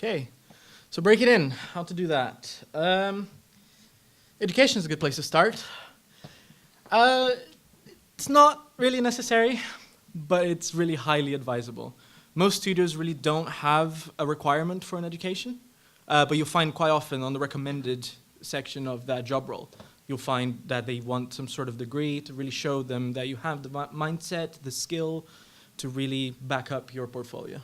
Okay, so break it in, how to do that. Education is a good place to start. It's not really necessary, but it's really highly advisable. Most studios really don't have a requirement for an education, but you'll find quite often on the recommended section of that job role, you'll find that they want some sort of degree to really show them that you have the mindset, the skill to really back up your portfolio.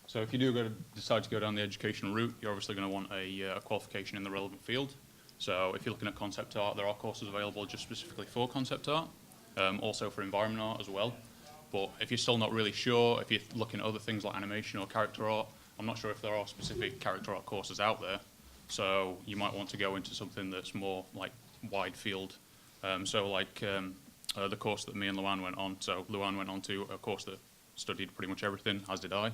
So if you do decide to go down the educational route, you're obviously going to want a qualification in the relevant field. So if you're looking at concept art, there are courses available just specifically for concept art, also for environment art as well. But if you're still not really sure, if you're looking at other things like animation or character art, I'm not sure if there are specific character art courses out there. So you might want to go into something that's more like wide field. The course that me and Luan went on. So Luan went on to a course that studied pretty much everything, as did I.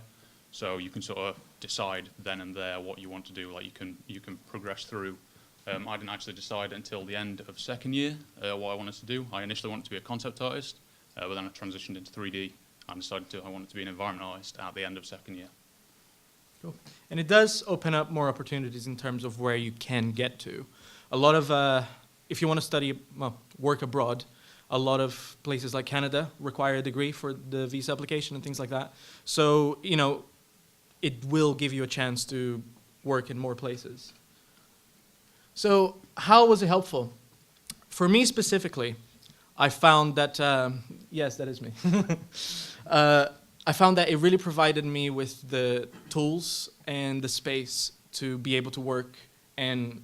So you can sort of decide then and there what you want to do. Like you can progress through. I didn't actually decide until the end of second year what I wanted to do. I initially wanted to be a concept artist, but then I transitioned into 3D and decided I wanted to be an environment artist at the end of second year. Cool. And it does open up more opportunities in terms of where you can get to. A lot of, if you want to study, work abroad, a lot of places like Canada require a degree for the visa application and things like that. So, it will give you a chance to work in more places. So how was it helpful? For me specifically, I found that, yes, that is me. I found that it really provided me with the tools and the space to be able to work and,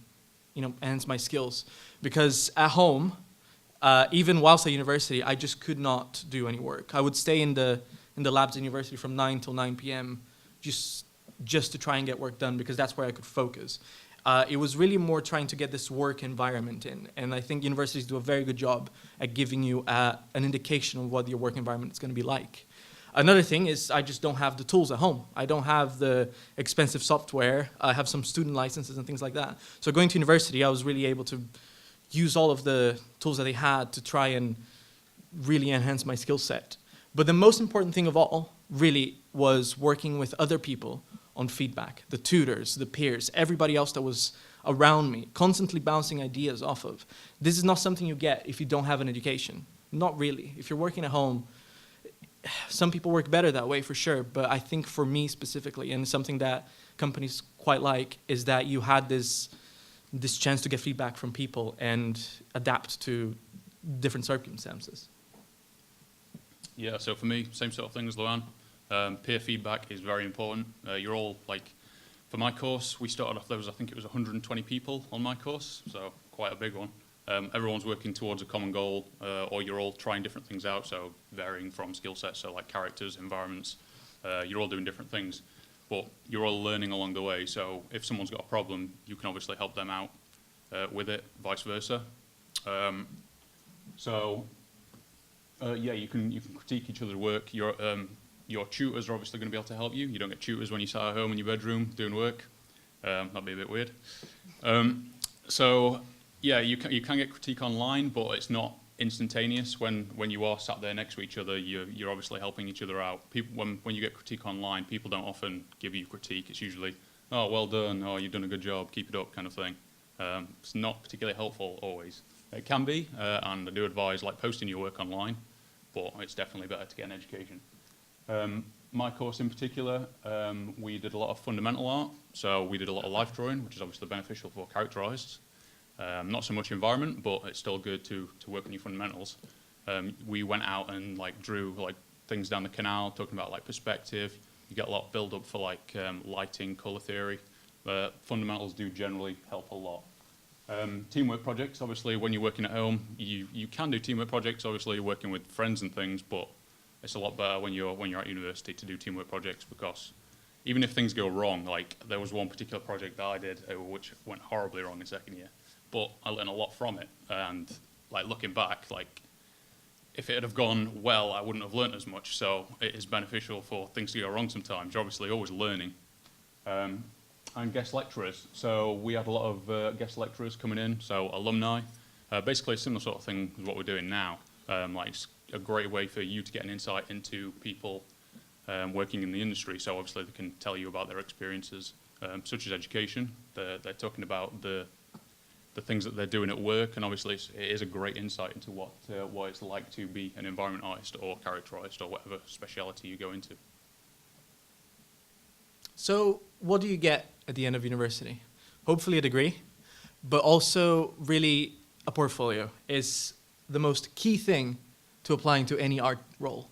enhance my skills. Because at home, even whilst at university, I just could not do any work. I would stay in the labs at university from 9 till 9 p.m. just to try and get work done because that's where I could focus. It was really more trying to get this work environment in, and I think universities do a very good job at giving you an indication of what your work environment is going to be like. Another thing is I just don't have the tools at home. I don't have the expensive software. I have some student licenses and things like that. So going to university, I was really able to use all of the tools that they had to try and really enhance my skill set. But the most important thing of all really was working with other people on feedback, the tutors, the peers, everybody else that was around me, constantly bouncing ideas off of. This is not something you get if you don't have an education. Not really. If you're working at home, some people work better that way for sure, but I think for me specifically, and something that companies quite like, is that you had this chance to get feedback from people and adapt to different circumstances. Yeah, so for me, same sort of thing as Luan. Peer feedback is very important. You're all, for my course, we started off, I think it was 120 people on my course, so quite a big one. Everyone's working towards a common goal, or you're all trying different things out, so varying from skill sets, so like characters, environments, you're all doing different things, but you're all learning along the way, so if someone's got a problem, you can obviously help them out with it, vice versa. You can critique each other's work. Your tutors are obviously going to be able to help you. You don't get tutors when you sit at home in your bedroom doing work. That'd be a bit weird. You can get critique online, but it's not instantaneous. When you are sat there next to each other, you're obviously helping each other out. When you get critique online, people don't often give you critique. It's usually, oh, well done, oh, you've done a good job, keep it up, kind of thing. It's not particularly helpful always. It can be, and I do advise posting your work online, but it's definitely better to get an education. My course in particular, we did a lot of fundamental art, so we did a lot of life drawing, which is obviously beneficial for character artists. Not so much environment, but it's still good to work on your fundamentals. We went out and drew things down the canal, talking about perspective. You get a lot of build up for lighting, color theory. Fundamentals do generally help a lot. Teamwork projects, obviously, when you're working at home, you can do teamwork projects. Obviously, you're working with friends and things, but it's a lot better when you're at university to do teamwork projects, because even if things go wrong, there was one particular project that I did which went horribly wrong in second year, but I learned a lot from it. And looking back, if it had have gone well, I wouldn't have learned as much. So it is beneficial for things to go wrong sometimes. You're obviously always learning. And guest lecturers. So we had a lot of guest lecturers coming in, so alumni. Basically a similar sort of thing as what we're doing now. It's a great way for you to get an insight into people working in the industry, so obviously they can tell you about their experiences, such as education. They're talking about the things that they're doing at work, and obviously it is a great insight into what it's like to be an environment artist or character artist or whatever speciality you go into. So what do you get at the end of university? Hopefully a degree, but also really a portfolio is the most key thing to applying to any art role.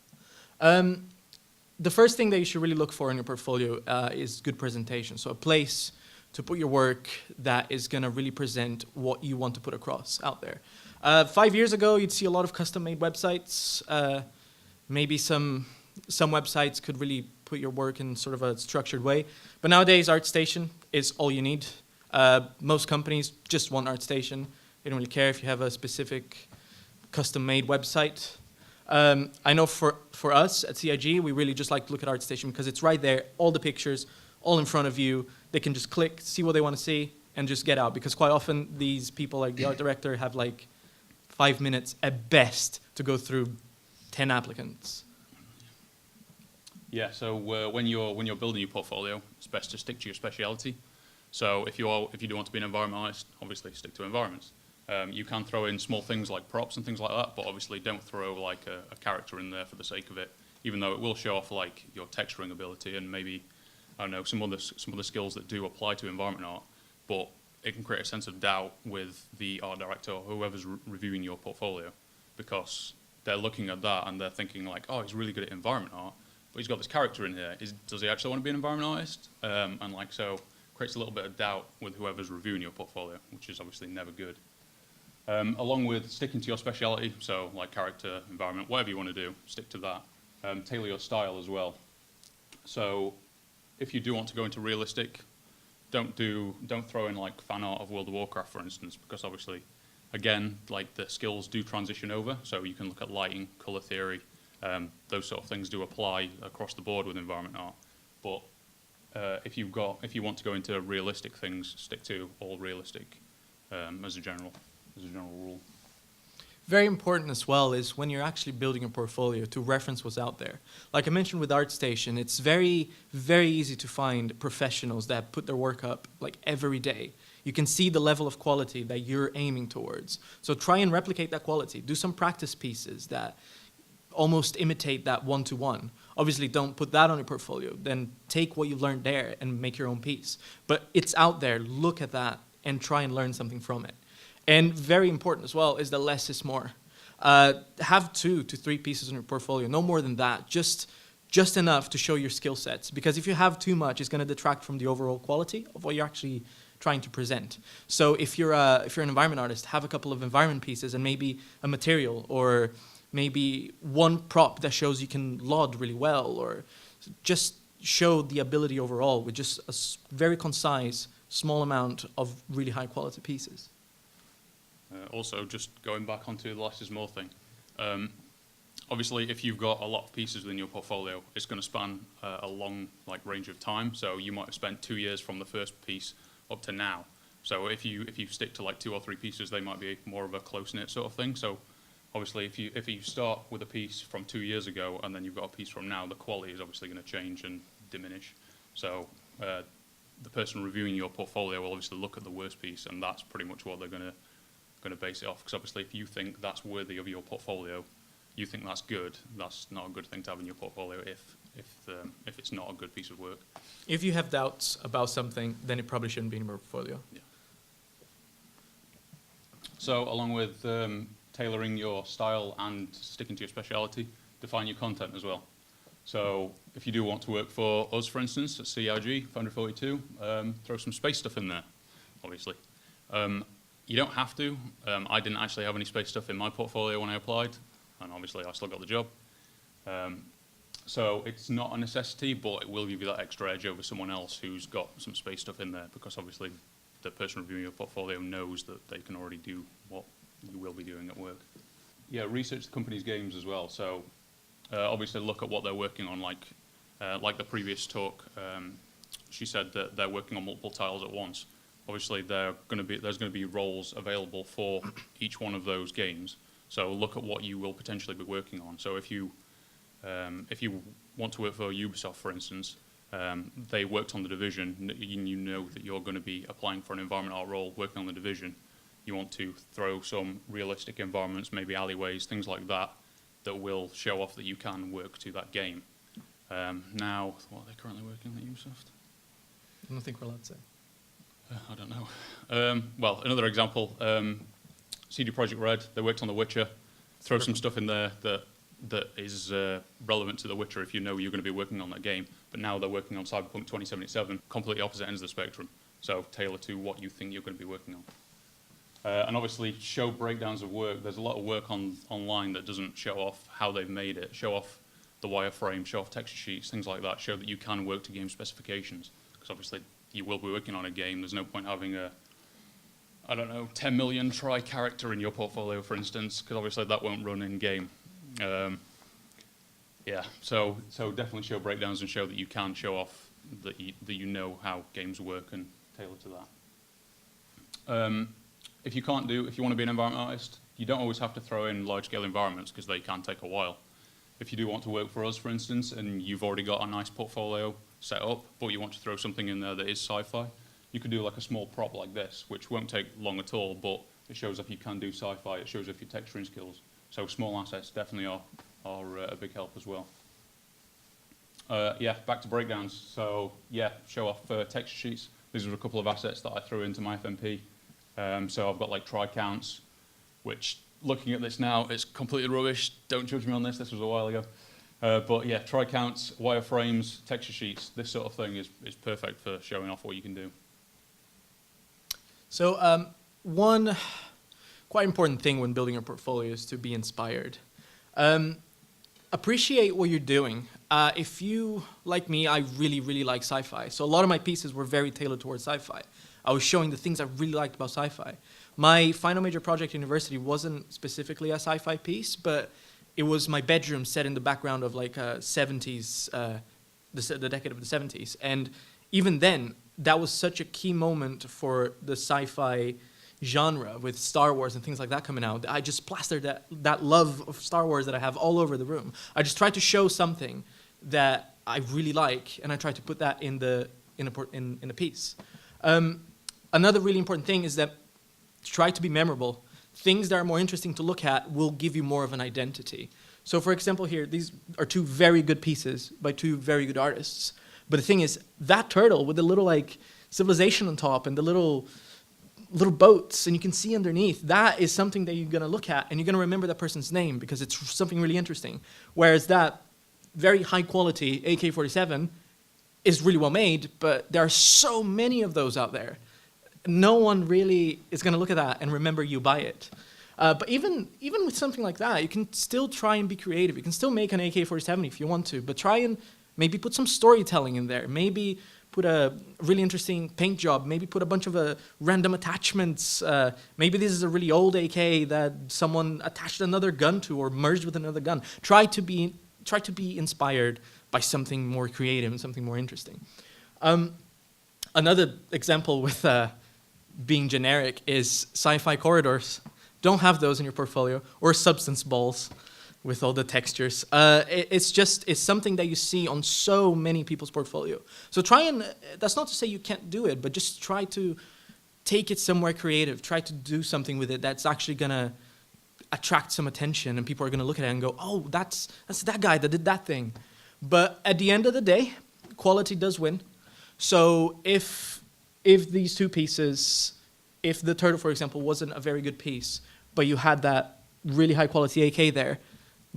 The first thing that you should really look for in your portfolio is good presentation. So a place to put your work that is going to really present what you want to put across out there. 5 years ago, you'd see a lot of custom-made websites. Maybe some websites could really put your work in sort of a structured way. But nowadays, ArtStation is all you need. Most companies just want ArtStation. They don't really care if you have a specific custom-made website. I know for us at CIG, we really just like to look at ArtStation because it's right there, all the pictures, all in front of you. They can just click, see what they want to see, and just get out. Because quite often, these people, like the art director, have like 5 minutes at best to go through 10 applicants. Yeah, so when you're building your portfolio, it's best to stick to your speciality. So if you do want to be an environment artist, obviously stick to environments. You can throw in small things like props and things like that, but obviously don't throw like a character in there for the sake of it, even though it will show off like your texturing ability and maybe, I don't know, some other skills that do apply to environment art, but it can create a sense of doubt with the art director or whoever's reviewing your portfolio, because they're looking at that and they're thinking like, oh, he's really good at environment art, but he's got this character in here. Does he actually want to be an environment artist? And like so, creates a little bit of doubt with whoever's reviewing your portfolio, which is obviously never good. Along with sticking to your speciality, so like character, environment, whatever you want to do, stick to that. Tailor your style as well. So if you do want to go into realistic, don't throw in like fan art of World of Warcraft, for instance, because obviously, again, like the skills do transition over, so you can look at lighting, color theory, those sort of things do apply across the board with environment art. But if you want to go into realistic things, stick to all realistic as a general rule. Very important as well is when you're actually building a portfolio to reference what's out there. Like I mentioned with ArtStation, it's very, very easy to find professionals that put their work up like every day. You can see the level of quality that you're aiming towards. So try and replicate that quality. Do some practice pieces that almost imitate that one-to-one. Obviously, don't put that on your portfolio. Then take what you've learned there and make your own piece. But it's out there. Look at that and try and learn something from it. And very important as well is that less is more. Have 2 to 3 pieces in your portfolio, no more than that. Just enough to show your skill sets. Because if you have too much, it's going to detract from the overall quality of what you're actually trying to present. So if you're an environment artist, have a couple of environment pieces and maybe a material or maybe one prop that shows you can LOD really well, or just show the ability overall with just a very concise, small amount of really high quality pieces. Also, just going back onto the less is more thing. Obviously, if you've got a lot of pieces within your portfolio, it's going to span a long range of time. So you might have spent 2 years from the first piece up to now. So if you stick to like 2 or 3 pieces, they might be more of a close-knit sort of thing. So obviously, if you start with a piece from 2 years ago and then you've got a piece from now, the quality is obviously going to change and diminish. So the person reviewing your portfolio will obviously look at the worst piece, and that's pretty much what they're going to base it off. Because obviously, if you think that's worthy of your portfolio, you think that's good, that's not a good thing to have in your portfolio if it's not a good piece of work. If you have doubts about something, then it probably shouldn't be in your portfolio. Yeah. So along with tailoring your style and sticking to your speciality, define your content as well. So if you do want to work for us, for instance, at CIG, Foundry 42, throw some space stuff in there, obviously. You don't have to. I didn't actually have any space stuff in my portfolio when I applied, and obviously I still got the job. So it's not a necessity, but it will give you that extra edge over someone else who's got some space stuff in there, because obviously the person reviewing your portfolio knows that they can already do what you will be doing at work. Yeah, research the company's games as well. So obviously look at what they're working on, like the previous talk. She said that they're working on multiple titles at once. Obviously, there's going to be roles available for each one of those games. So look at what you will potentially be working on. So if you want to work for Ubisoft, for instance, they worked on The Division, you know that you're going to be applying for an environment art role working on The Division. You want to throw some realistic environments, maybe alleyways, things like that, that will show off that you can work to that game. Now, what are they currently working on at Ubisoft? I don't think we're allowed to say. I don't know. Well, another example, CD Projekt Red, they worked on The Witcher. Throw some stuff in there that is relevant to The Witcher if you know you're going to be working on that game. But now they're working on Cyberpunk 2077, completely opposite ends of the spectrum. So tailor to what you think you're going to be working on. And obviously show breakdowns of work. There's a lot of work online that doesn't show off how they've made it, show off the wireframe, show off texture sheets, things like that, show that you can work to game specifications. Because obviously you will be working on a game. There's no point having a, I don't know, 10 million try character in your portfolio, for instance, because obviously that won't run in game. Yeah, so definitely show breakdowns and show that you can show off that you know how games work and tailor to that. If you want to be an environment artist, you don't always have to throw in large-scale environments because they can take a while. If you do want to work for us, for instance, and you've already got a nice portfolio set up, but you want to throw something in there that is sci-fi, you could do like a small prop like this, which won't take long at all, but it shows if you can do sci-fi, it shows if your texturing skills. So small assets definitely are a big help as well. Yeah, back to breakdowns. So yeah, show off texture sheets. These are a couple of assets that I threw into my FMP. So I've got like try counts, which looking at this now, it's completely rubbish. Don't judge me on this. This was a while ago. But yeah, try counts, wireframes, texture sheets, this sort of thing is perfect for showing off what you can do. So one quite important thing when building your portfolio is to be inspired. Appreciate what you're doing. If you, like me, I really, really like sci-fi. So a lot of my pieces were very tailored towards sci-fi. I was showing the things I really liked about sci-fi. My final major project at university wasn't specifically a sci-fi piece, but it was my bedroom set in the background of like 70s, the decade of the 70s. And even then, that was such a key moment for the sci-fi genre with Star Wars and things like that coming out. I just plastered that love of Star Wars that I have all over the room. I just tried to show something that I really like, and I tried to put that in a piece. Another really important thing is that try to be memorable. Things that are more interesting to look at will give you more of an identity. So for example here, these are two very good pieces by two very good artists. But the thing is, that turtle with the little like civilization on top and the little boats, and you can see underneath, that is something that you're going to look at, and you're going to remember that person's name because it's something really interesting. Whereas that very high quality AK-47 is really well made, but there are so many of those out there. No one really is going to look at that and remember you by it. But even with something like that, you can still try and be creative. You can still make an AK-47 if you want to, but try and maybe put some storytelling in there. Maybe put a really interesting paint job. Maybe put a bunch of random attachments. Maybe this is a really old AK that someone attached another gun to or merged with another gun. Try to be inspired by something more creative and something more interesting. Another example with being generic is sci-fi corridors. Don't have those in your portfolio, or substance balls with all the textures. It's something that you see on so many people's portfolio. So try and, that's not to say you can't do it, but just try to take it somewhere creative. Try to do something with it that's actually gonna attract some attention, and people are gonna look at it and go, oh, that's that guy that did that thing. But at the end of the day, quality does win. So if these two pieces, if the turtle, for example, wasn't a very good piece, but you had that really high quality AK there,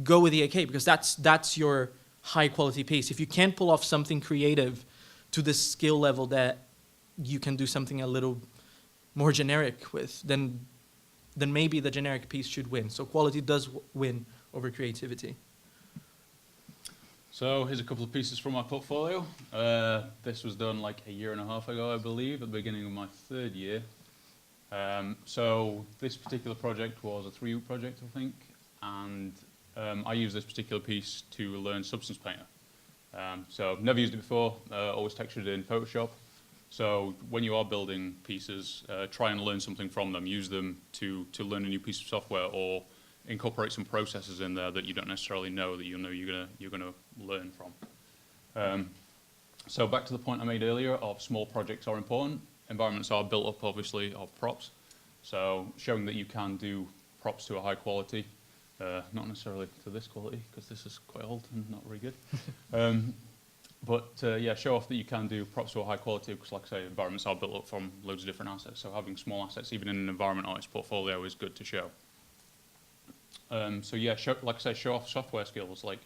go with the AK because that's your high quality piece. If you can't pull off something creative to the skill level that you can do something a little more generic with, then maybe the generic piece should win. So quality does win over creativity. So here's a couple of pieces from my portfolio. This was done like a year and a half ago, I believe, at the beginning of my third year. So this particular project was a 3U project, I think, and I used this particular piece to learn Substance Painter. So never used it before, always textured in Photoshop. So when you are building pieces, try and learn something from them. Use them to learn a new piece of software, or incorporate some processes in there that you don't necessarily know that you're gonna learn from. So back to the point I made earlier of small projects are important. Environments are built up, obviously, of props. So showing that you can do props to a high quality, not necessarily to this quality, because this is quite old and not very good. Yeah, show off that you can do props to a high quality, because like I say, environments are built up from loads of different assets. So having small assets, even in an environment artist portfolio, is good to show. So yeah, like I say, show off software skills. Like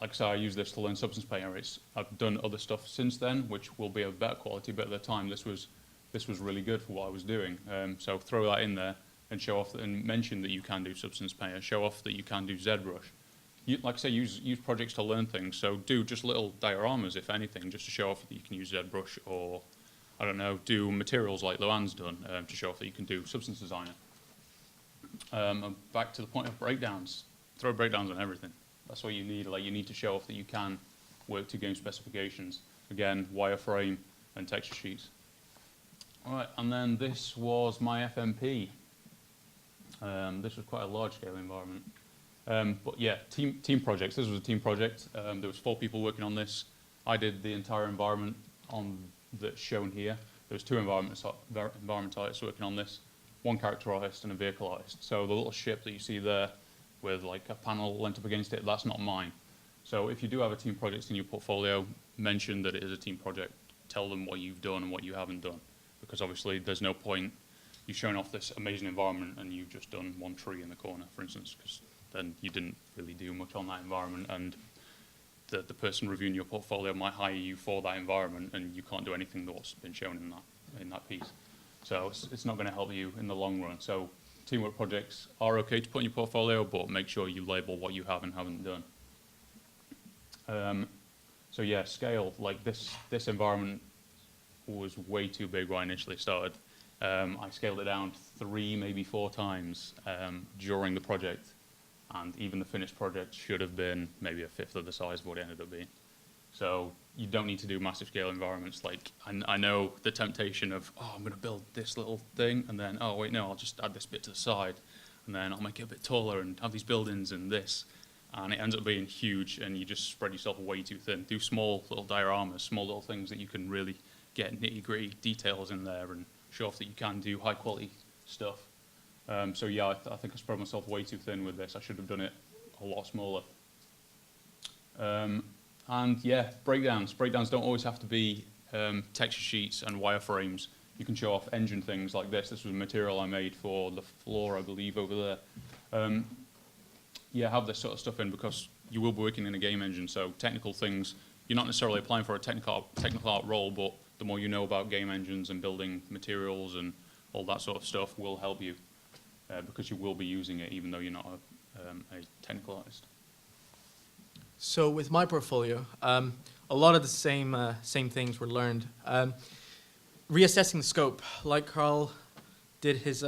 I say, I use this to learn Substance Painter. I've done other stuff since then, which will be of better quality, but at the time, this was really good for what I was doing. So throw that in there and show off and mention that you can do Substance Painter. Show off that you can do ZBrush. Like I say, use projects to learn things. So do just little dioramas, if anything, just to show off that you can use ZBrush, or I don't know, do materials like Luan's done to show off that you can do Substance Designer. And back to the point of breakdowns. Throw breakdowns on everything. That's what you need. Like, you need to show off that you can work to game specifications. Again, wireframe and texture sheets. All right, and then this was my FMP. This was quite a large-scale environment. But yeah, team projects. This was a team project. There was 4 people working on this. I did the entire environment that's shown here. There was 2 environment artists working on this, 1 character artist and a vehicle artist. So the little ship that you see there with like a panel lent up against it, that's not mine. So if you do have a team project in your portfolio, mention that it is a team project. Tell them what you've done and what you haven't done. Because obviously there's no point you showing off this amazing environment and you've just done 1 tree in the corner, for instance, because then you didn't really do much on that environment, and the person reviewing your portfolio might hire you for that environment, and you can't do anything that's been shown in that piece. So it's not going to help you in the long run. So teamwork projects are okay to put in your portfolio, but make sure you label what you have and haven't done. So yeah, scale. Like this environment was way too big when I initially started. I scaled it down 3, maybe 4 times during the project. And even the finished project should have been maybe a 1/5 of the size of what it ended up being. So you don't need to do massive scale environments. Like, I know the temptation of, oh, I'm going to build this little thing, and then, oh, wait, no, I'll just add this bit to the side, and then I'll make it a bit taller and have these buildings and this. And it ends up being huge, and you just spread yourself way too thin. Do small little dioramas, small little things that you can really get nitty-gritty details in there and show off that you can do high-quality stuff. So yeah, I think I spread myself way too thin with this. I should have done it a lot smaller. And yeah, breakdowns. Breakdowns don't always have to be texture sheets and wireframes. You can show off engine things like this. This was a material I made for the floor, I believe, over there. Yeah, have this sort of stuff in, because you will be working in a game engine. So technical things, you're not necessarily applying for a technical art role, but the more you know about game engines and building materials and all that sort of stuff will help you. Because you will be using it, even though you're not a technical artist. So with my portfolio, a lot of the same things were learned. Reassessing the scope, like Carl did his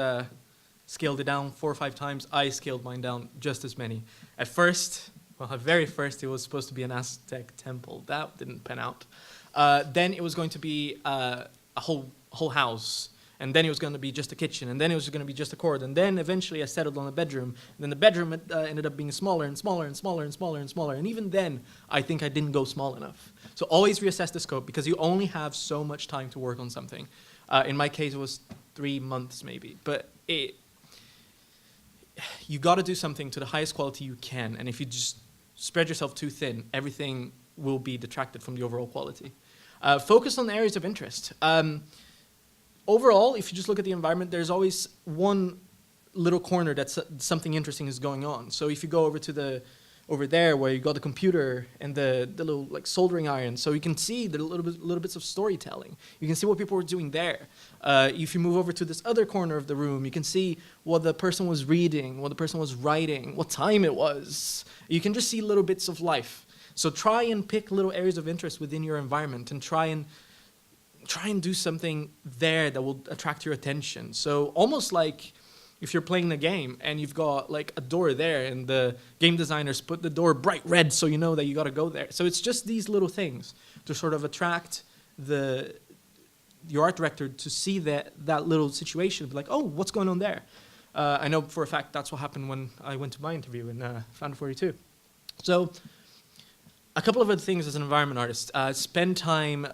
scaled it down 4 or 5 times. I scaled mine down just as many. At first, well, at very first, it was supposed to be an Aztec temple. That didn't pan out. Then it was going to be a whole house. And then it was going to be just a kitchen, and then it was going to be just a court, and then eventually I settled on a bedroom, and then the bedroom ended up being smaller and smaller and smaller and smaller and smaller, and even then, I think I didn't go small enough. So always reassess the scope, because you only have so much time to work on something. In my case, it was 3 months maybe, but you got to do something to the highest quality you can, and if you just spread yourself too thin, everything will be detracted from the overall quality. Focus on areas of interest. Overall, if you just look at the environment, there's always one little corner that something interesting is going on. So if you go over there where you got the computer and the little like soldering iron, so you can see the little bits of storytelling. You can see what people were doing there. If you move over to this other corner of the room, you can see what the person was reading, what the person was writing, what time it was. You can just see little bits of life. So try and pick little areas of interest within your environment and try and do something there that will attract your attention. So almost like if you're playing a game and you've got like a door there and the game designers put the door bright red so you know that you got to go there. So it's just these little things to sort of attract your art director to see that little situation, be like, oh, what's going on there? I know for a fact that's what happened when I went to my interview in Foundry too. So a couple of other things as an environment artist. Spend time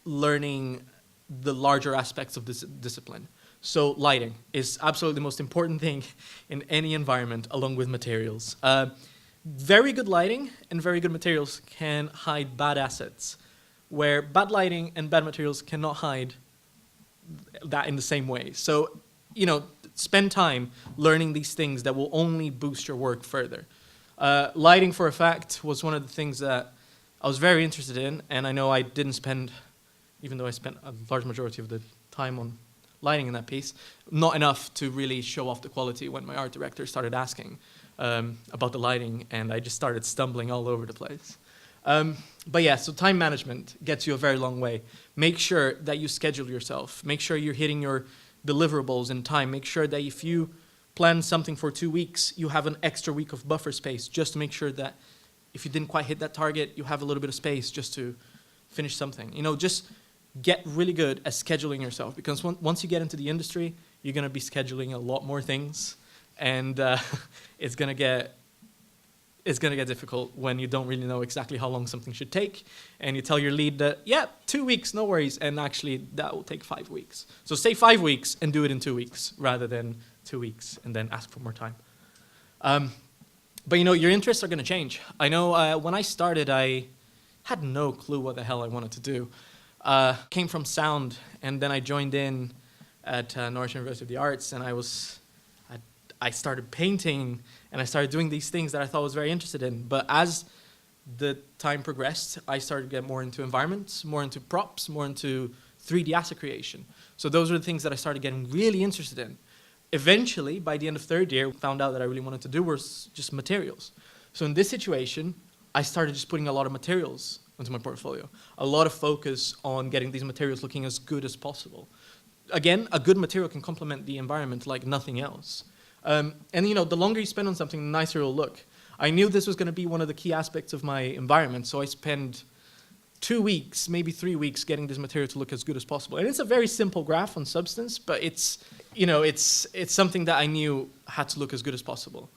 learning the larger aspects of this discipline. So lighting is absolutely the most important thing in any environment, along with materials. Very good lighting and very good materials can hide bad assets, where bad lighting and bad materials cannot hide that in the same way. So, you know, spend time learning these things that will only boost your work further. Lighting, for a fact, was one of the things that I was very interested in, and I know I didn't spend, even though I spent a large majority of the time on lighting in that piece, not enough to really show off the quality when my art director started asking about the lighting, and I just started stumbling all over the place. But yeah, so time management gets you a very long way. Make sure that you schedule yourself. Make sure you're hitting your deliverables in time. Make sure that if you plan something for 2 weeks, you have an extra week of buffer space just to make sure that if you didn't quite hit that target, you have a little bit of space just to finish something. You know, just get really good at scheduling yourself, because once you get into the industry, you're going to be scheduling a lot more things, and it's going to get difficult when you don't really know exactly how long something should take, and you tell your lead that, yeah, 2 weeks, no worries, and actually that will take 5 weeks. So say 5 weeks and do it in 2 weeks rather than 2 weeks and then ask for more time. But you know, your interests are going to change. I know when I started, I had no clue what the hell I wanted to do. Came from sound, and then I joined in at Norwich University of the Arts, and I started painting, and I started doing these things that I thought I was very interested in. But as the time progressed, I started to get more into environments, more into props, more into 3D asset creation. So those were the things that I started getting really interested in. Eventually, by the end of third year, found out that I really wanted to do was just materials. So in this situation, I started just putting a lot of materials into my portfolio. A lot of focus on getting these materials looking as good as possible. Again, a good material can complement the environment like nothing else. And you know, the longer you spend on something, the nicer it'll look. I knew this was going to be one of the key aspects of my environment, so I spent 2 weeks, maybe 3 weeks, getting this material to look as good as possible. And it's a very simple graph on substance, but it's, you know, it's something that I knew had to look as good as possible.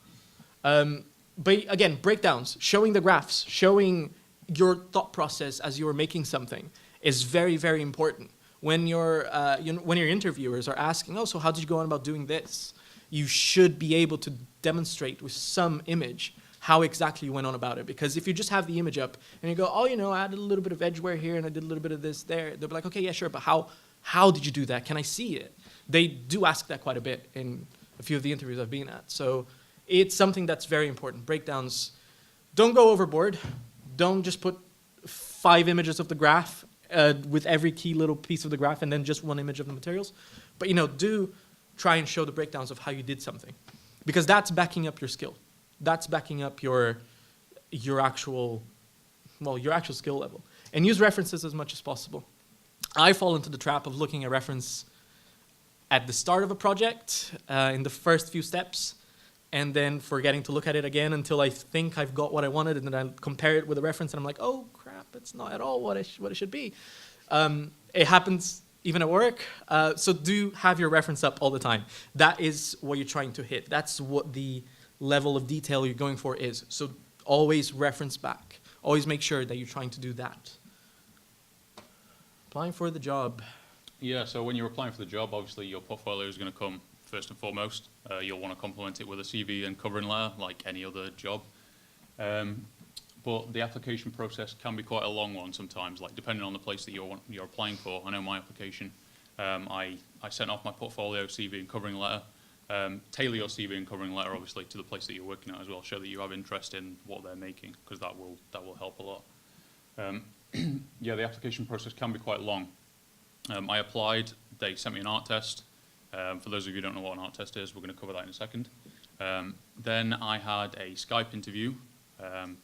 But again, breakdowns, showing the graphs, showing your thought process as you are making something is very, very important. When when your interviewers are asking, oh, so how did you go on about doing this? You should be able to demonstrate with some image how exactly you went on about it. Because if you just have the image up and you go, oh, you know, I added a little bit of edgeware here and I did a little bit of this there, they'll be like, okay, yeah, sure, but how did you do that? Can I see it? They do ask that quite a bit in a few of the interviews I've been at. So it's something that's very important. Breakdowns, don't go overboard. Don't just put 5 images of the graph with every key little piece of the graph and then just 1 image of the materials. But, you know, do try and show the breakdowns of how you did something, because that's backing up your skill. That's backing up your actual skill level. And use references as much as possible. I fall into the trap of looking at reference at the start of a project, in the first few steps, and then forgetting to look at it again until I think I've got what I wanted, and then I compare it with a reference, and I'm like, oh crap, it's not at all what it should be. It happens even at work. So do have your reference up all the time. That is what you're trying to hit. That's what the level of detail you're going for is. So always reference back. Always make sure that you're trying to do that. Applying for the job. Yeah, so when you're applying for the job, obviously your portfolio is going to come first and foremost. You'll want to complement it with a CV and covering letter like any other job. But the application process can be quite a long one sometimes, like depending on the place that you're applying for. I know my application, I sent off my portfolio, CV and covering letter. Tailor your CV and covering letter obviously to the place that you're working at as well. Show that you have interest in what they're making, because that will help a lot. Yeah, the application process can be quite long. I applied, they sent me an art test. For those of you who don't know what an art test is, we're going to cover that in a second. Then I had a Skype interview.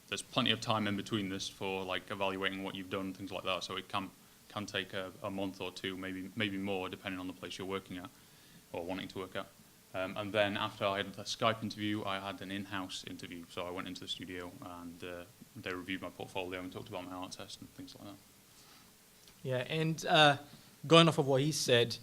There's plenty of time in between this for like evaluating what you've done, things like that. So it can take a month or two, maybe more, depending on the place you're working at or wanting to work at. And then after I had the Skype interview, I had an in-house interview. So I went into the studio and they reviewed my portfolio and talked about my art test and things like that. Yeah, and going off of what he said,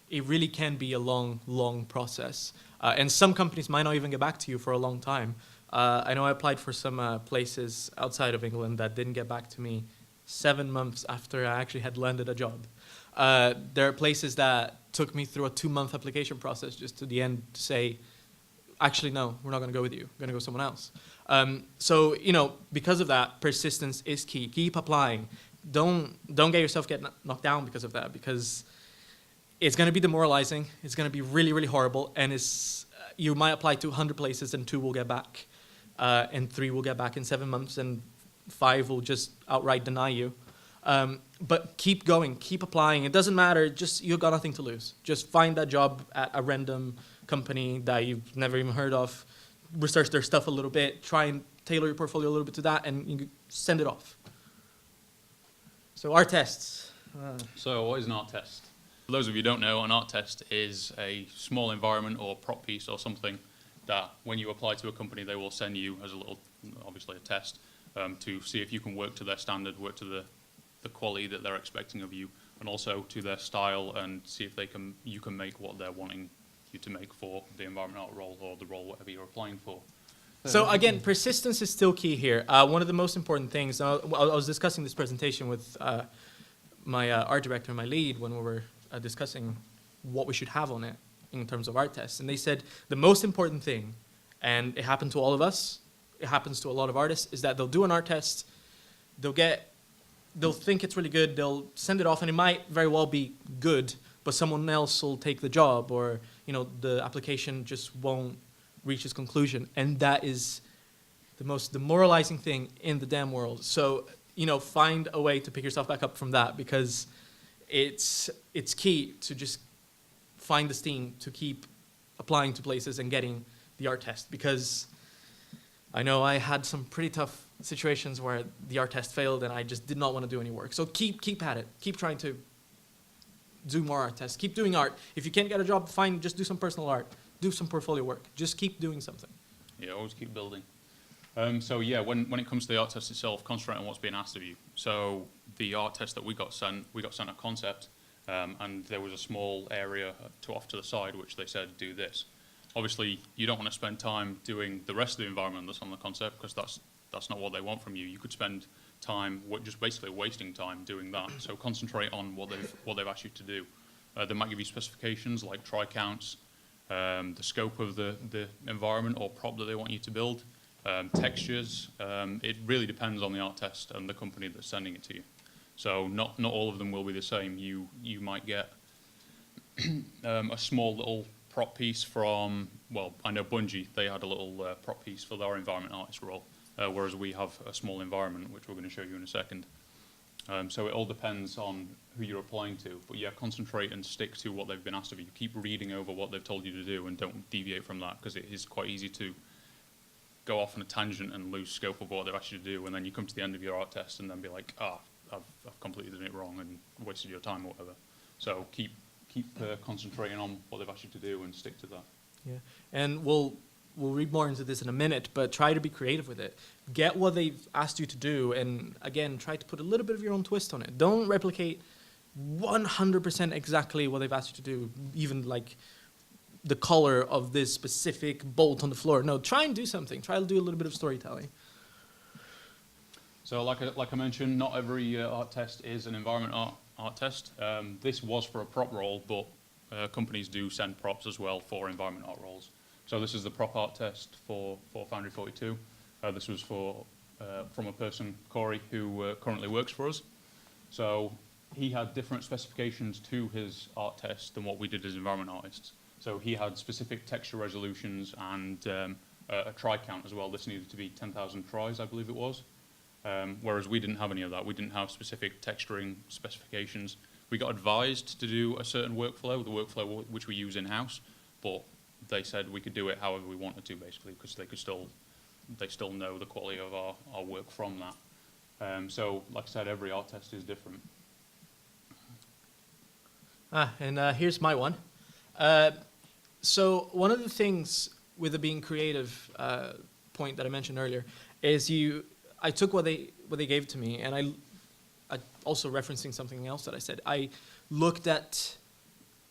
it really can be a long, long process. And some companies might not even get back to you for a long time. I know I applied for some places outside of England that didn't get back to me 7 months after I actually had landed a job. There are places that took me through a 2-month application process just to the end to say, actually, no, we're not going to go with you. We're going to go someone else. So, because of that, persistence is key. Keep applying. Don't get yourself get knocked down because of that, because it's going to be demoralizing. It's going to be really, really horrible. And you might apply to 100 places and 2 will get back, and 3 will get back in 7 months, and 5 will just outright deny you. But keep going, keep applying. It doesn't matter. Just you've got nothing to lose. Just find that job at a random company that you've never even heard of. Research their stuff a little bit. Try and tailor your portfolio a little bit to that, and you send it off. So art tests. So what is an art test? For those of you who don't know, an art test is a small environment or prop piece or something that when you apply to a company, they will send you as a little, obviously a test, to see if you can work to their standard, work to the quality that they're expecting of you, and also to their style, and see if you can make what they're wanting you to make for the environment art role or the role whatever you're applying for. So again, persistence is still key here. One of the most important things, I was discussing this presentation with my art director and my lead when we were discussing what we should have on it in terms of art tests. And they said the most important thing, and it happened to all of us, it happens to a lot of artists, is that they'll do an art test, they'll think it's really good, they'll send it off, and it might very well be good, but someone else will take the job, or the application just won't reach its conclusion. And that is the most demoralizing thing in the damn world. So, find a way to pick yourself back up from that, because it's key to just find the steam to keep applying to places and getting the art test. Because I know I had some pretty tough situations where the art test failed and I just did not want to do any work. So keep at it. Keep trying to do more art tests. Keep doing art. If you can't get a job, fine, just do some personal art. Do some portfolio work. Just keep doing something. Yeah, always keep building. So yeah, when it comes to the art test itself, concentrate on what's being asked of you. So the art test that we got sent a concept, and there was a small area off to the side which they said, do this. Obviously, you don't want to spend time doing the rest of the environment that's on the concept, because that's not what they want from you. You could spend time just basically wasting time doing that. So concentrate on what they've asked you to do. They might give you specifications like try counts, the scope of the environment or prop that they want you to build, textures. It really depends on the art test and the company that's sending it to you. So not all of them will be the same. You might get a small little prop piece from, well, I know Bungie, they had a little prop piece for their environment artist role, whereas we have a small environment, which we're going to show you in a second. So it all depends on who you're applying to. But yeah, concentrate and stick to what they've been asked of you. Keep reading over what they've told you to do and don't deviate from that, because it is quite easy to go off on a tangent and lose scope of what they've asked you to do, and then you come to the end of your art test and then be like, I've completely done it wrong and wasted your time or whatever. So keep concentrating on what they've asked you to do and stick to that. Yeah, and we'll read more into this in a minute, but try to be creative with it. Get what they've asked you to do, and again, try to put a little bit of your own twist on it. Don't replicate 100% exactly what they've asked you to do, even like the color of this specific bolt on the floor. No, try and do something. Try to do a little bit of storytelling. So like I mentioned, not every art test is an environment art test. This was for a prop role, but companies do send props as well for environment art roles. So this is the prop art test for Foundry 42. This was from a person, Corey, who currently works for us. So he had different specifications to his art test than what we did as environment artists. So he had specific texture resolutions and a try count as well. This needed to be 10,000 tries, I believe it was. Whereas we didn't have any of that. We didn't have specific texturing specifications. We got advised to do a certain workflow, the workflow which we use in-house, but they said we could do it however we wanted to, basically, because they still know the quality of our work from that. So, like I said, every art test is different. And here's my one. So one of the things with the being creative point that I mentioned earlier is I took what they gave to me, and I also referencing something else that I said. I looked at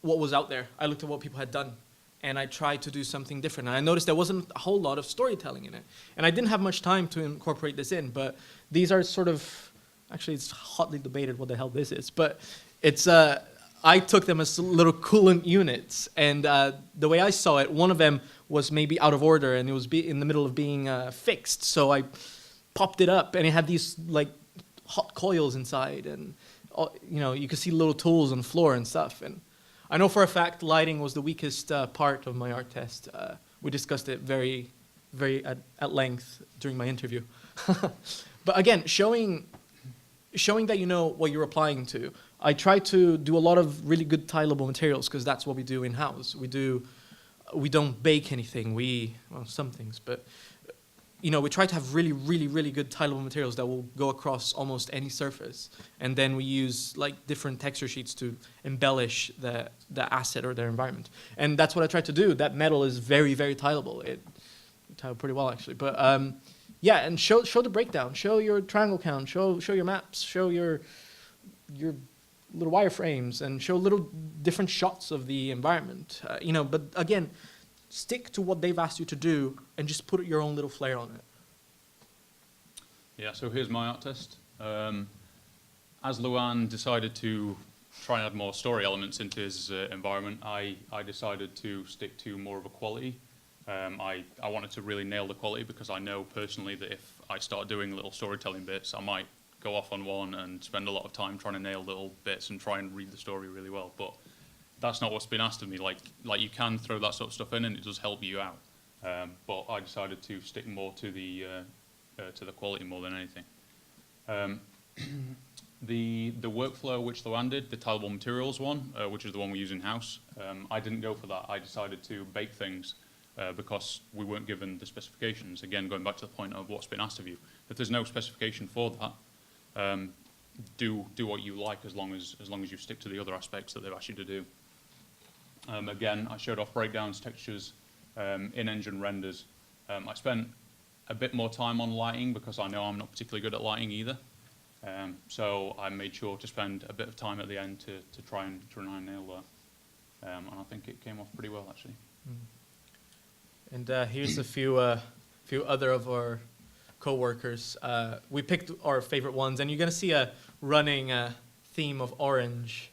what was out there. I looked at what people had done, and I tried to do something different. And I noticed there wasn't a whole lot of storytelling in it. And I didn't have much time to incorporate this in, but these are sort of, actually it's hotly debated what the hell this is, but it's, I took them as little coolant units. And the way I saw it, one of them was maybe out of order, and it was in the middle of being fixed. So I popped it up, and it had these like hot coils inside, and you know, you could see little tools on the floor and stuff. And I know for a fact lighting was the weakest part of my art test. We discussed it very at length during my interview. But again, showing that you know what you're applying to. I try to do a lot of really good tileable materials, because that's what we do in-house. We don't bake anything. Well, some things, but you know, we try to have really good tileable materials that will go across almost any surface. And then we use like different texture sheets to embellish the asset or their environment. And that's what I try to do. That metal is very tileable. It tiled pretty well, actually. But yeah, and show the breakdown. Show your triangle count. Show your maps. Show your little wireframes, and show little different shots of the environment. You know, but again, stick to what they've asked you to do and just put your own little flair on it. Yeah, so here's my art test. As Luan decided to try and add more story elements into his environment, I decided to stick to more of a quality. I wanted to really nail the quality, because I know personally that if I start doing little storytelling bits, I might go off on one and spend a lot of time trying to nail little bits and try and read the story really well. But that's not what's been asked of me. Like you can throw that sort of stuff in, and it does help you out. But I decided to stick more to the quality more than anything. The workflow which Luan did, the tileable materials one, which is the one we use in house, I didn't go for that. I decided to bake things because we weren't given the specifications. Again, going back to the point of what's been asked of you. If there's no specification for that, do what you like, as long as you stick to the other aspects that they've asked you to do. Again, I showed off breakdowns, textures, in-engine renders. I spent a bit more time on lighting, because I know I'm not particularly good at lighting either. So I made sure to spend a bit of time at the end to try and nail that. And I think it came off pretty well, actually. And here's a few other of our co-workers. We picked our favorite ones, and you're going to see a running theme of orange.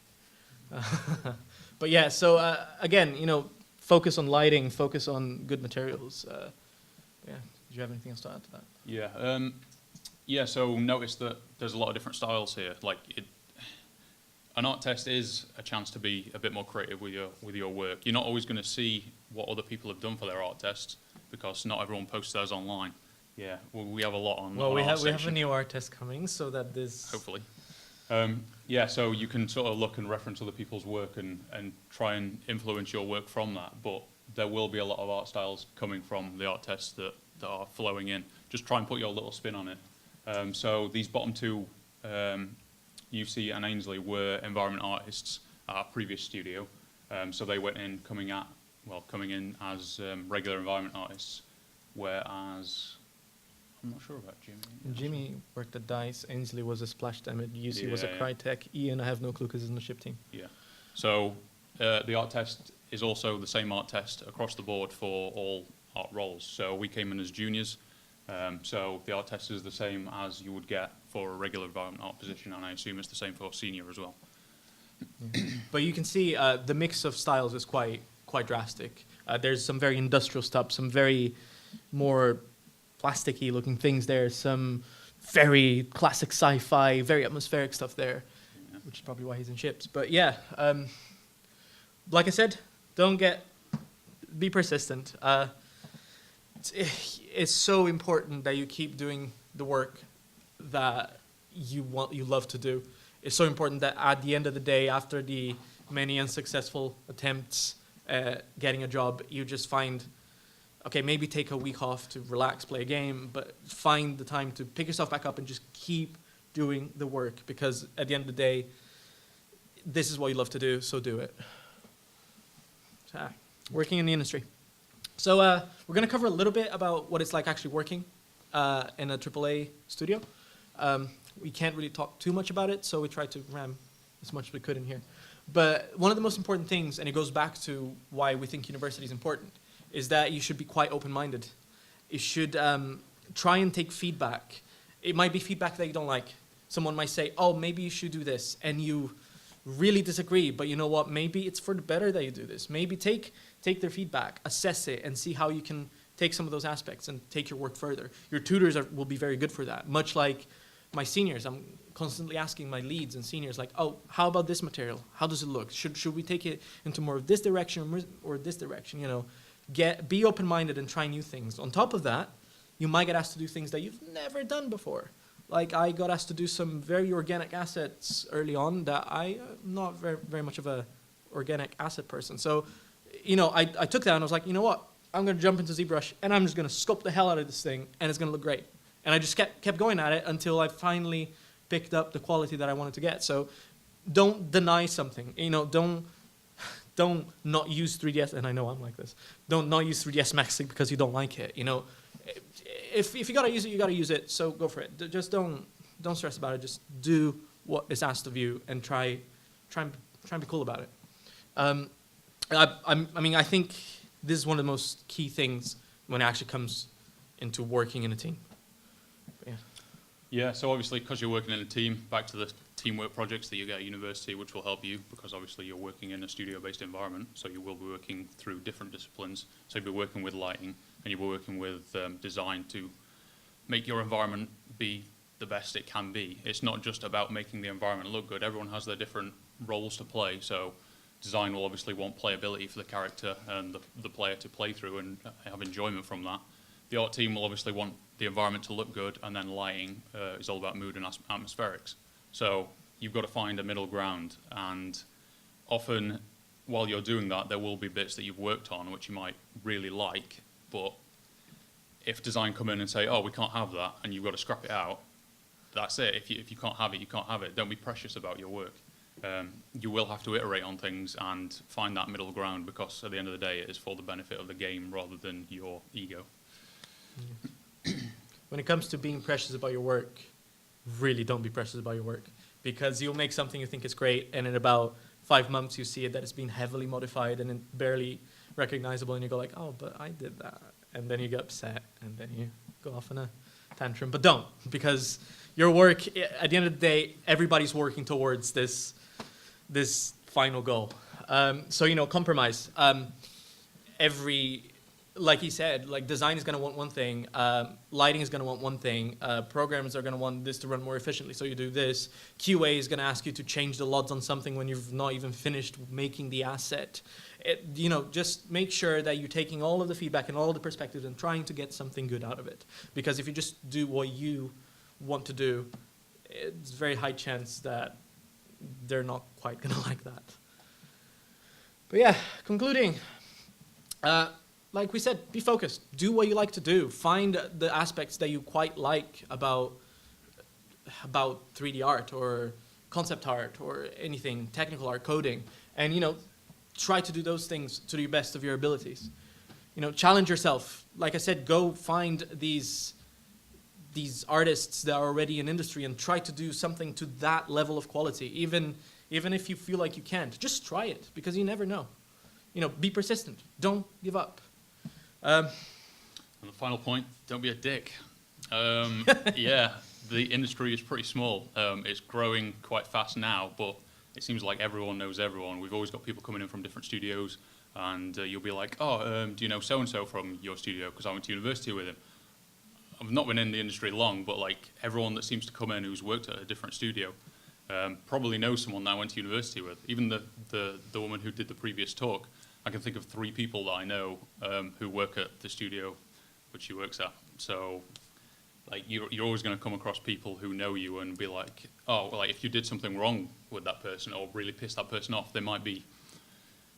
But yeah, so again, you know, focus on lighting, focus on good materials. Yeah, did you have anything else to add to that? Yeah, yeah. So notice that there's a lot of different styles here. Like an art test is a chance to be a bit more creative with your work. You're not always going to see what other people have done for their art tests, because not everyone posts theirs online. Yeah, we have a lot on. Well, on we our have section. a new art test coming, so that this Hopefully. Yeah, so you can sort of look and reference other people's work and try and influence your work from that. But there will be a lot of art styles coming from the art tests that are flowing in. Just try and put your little spin on it. So these bottom two, UC and Ainsley, were environment artists at our previous studio. So they went in coming in as regular environment artists, whereas I'm not sure about Jimmy. Jimmy worked at DICE, Ainsley was a splash damage, UC was a Yeah. Crytek, Ian I have no clue because he's in the ship team. Yeah. So the art test is also the same art test across the board for all art roles. So we came in as juniors. So the art test is the same as you would get for a regular environment art position, and I assume it's the same for senior as well. Yeah. But you can see the mix of styles is quite drastic. There's some very industrial stuff, some very more plasticky looking things there, some very classic sci-fi, very atmospheric stuff there, yeah. Which is probably why he's in ships. But yeah, like I said, be persistent. It's so important that you keep doing the work that you love to do. It's so important that at the end of the day, after the many unsuccessful attempts at getting a job, you just find, okay, maybe take a week off to relax, play a game, but find the time to pick yourself back up and just keep doing the work, because at the end of the day, this is what you love to do, so do it. Working in the industry. So we're going to cover a little bit about what it's like actually working in a AAA studio. We can't really talk too much about it, so we tried to ram as much as we could in here. But one of the most important things, and it goes back to why we think university is important, is that you should be quite open-minded. You should try and take feedback. It might be feedback that you don't like. Someone might say, oh, maybe you should do this, and you really disagree, but you know what, maybe it's for the better that you do this. Maybe take their feedback, assess it, and see how you can take some of those aspects and take your work further. Your tutors will be very good for that. Much like my seniors, I'm constantly asking my leads and seniors, like, oh, how about this material? How does it look? Should we take it into more of this direction or this direction? You know, be open-minded and try new things. On top of that, you might get asked to do things that you've never done before. Like, I got asked to do some very organic assets early on that I'm not very much of a organic asset person. So, you know, I took that and I was like, you know what? I'm going to jump into ZBrush and I'm just going to sculpt the hell out of this thing and it's going to look great. And I just kept going at it until I finally picked up the quality that I wanted to get. So don't deny something. You know, don't not use 3ds, and I know I'm like this. Don't not use 3ds Max because you don't like it. You know, if you gotta use it, you gotta use it. So go for it. Just don't stress about it. Just do what is asked of you and try and be cool about it. I mean, I think this is one of the most key things when it actually comes into working in a team. Yeah. Yeah, so obviously, because you're working in a team, back to the teamwork projects that you get at university, which will help you, because obviously you're working in a studio-based environment, so you will be working through different disciplines. So you'll be working with lighting, and you'll be working with design to make your environment be the best it can be. It's not just about making the environment look good. Everyone has their different roles to play, so design will obviously want playability for the character and the player to play through and have enjoyment from that. The art team will obviously want the environment to look good, and then lighting is all about mood and atmospherics. So you've got to find a middle ground, and often while you're doing that, there will be bits that you've worked on which you might really like, but if design come in and say, oh, we can't have that, and you've got to scrap it out, that's it. If you can't have it, you can't have it. Don't be precious about your work. You will have to iterate on things and find that middle ground, because at the end of the day, it is for the benefit of the game rather than your ego. When it comes to being precious about your work, really don't be precious about your work, because you'll make something you think is great, and in about 5 months you see it that it's been heavily modified and it's barely recognizable, and you go like, oh, but I did that, and then you get upset, and then you go off on a tantrum. But don't, because your work, at the end of the day, everybody's working towards this final goal. So, you know, compromise. Like he said, like design is going to want one thing, lighting is going to want one thing, programmers are going to want this to run more efficiently, so you do this. QA is going to ask you to change the LODs on something when you've not even finished making the asset. You know, just make sure that you're taking all of the feedback and all of the perspectives and trying to get something good out of it. Because if you just do what you want to do, it's a very high chance that they're not quite going to like that. But yeah, concluding. Like we said, be focused. Do what you like to do. Find the aspects that you quite like about 3D art or concept art or anything, technical art, coding, and, you know, try to do those things to the best of your abilities. You know, challenge yourself. Like I said, go find these artists that are already in industry and try to do something to that level of quality. Even if you feel like you can't, just try it, because you never know. You know, be persistent. Don't give up. And the final point, don't be a dick. Yeah, the industry is pretty small. It's growing quite fast now, but it seems like everyone knows everyone. We've always got people coming in from different studios, and you'll be like, oh, do you know so-and-so from your studio? Because I went to university with him. I've not been in the industry long, but like everyone that seems to come in who's worked at a different studio probably knows someone that I went to university with. Even the woman who did the previous talk, I can think of 3 people that I know who work at the studio which she works at. So, like, you're always going to come across people who know you and be like, oh, well, like, if you did something wrong with that person or really pissed that person off, they might be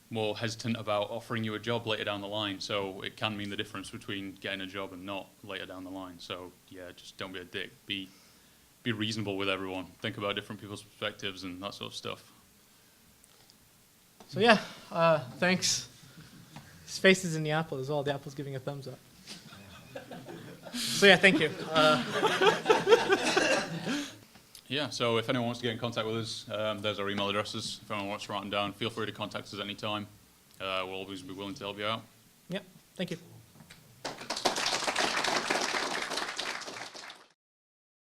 more hesitant about offering you a job later down the line. So it can mean the difference between getting a job and not later down the line. So, yeah, just don't be a dick. Be reasonable with everyone. Think about different people's perspectives and that sort of stuff. So yeah, thanks. His face is in the apple as well. The apple's giving a thumbs up. So yeah, thank you. Yeah, so if anyone wants to get in contact with us, there's our email addresses. If anyone wants to write them down, feel free to contact us anytime. We'll always be willing to help you out. Yeah, thank you.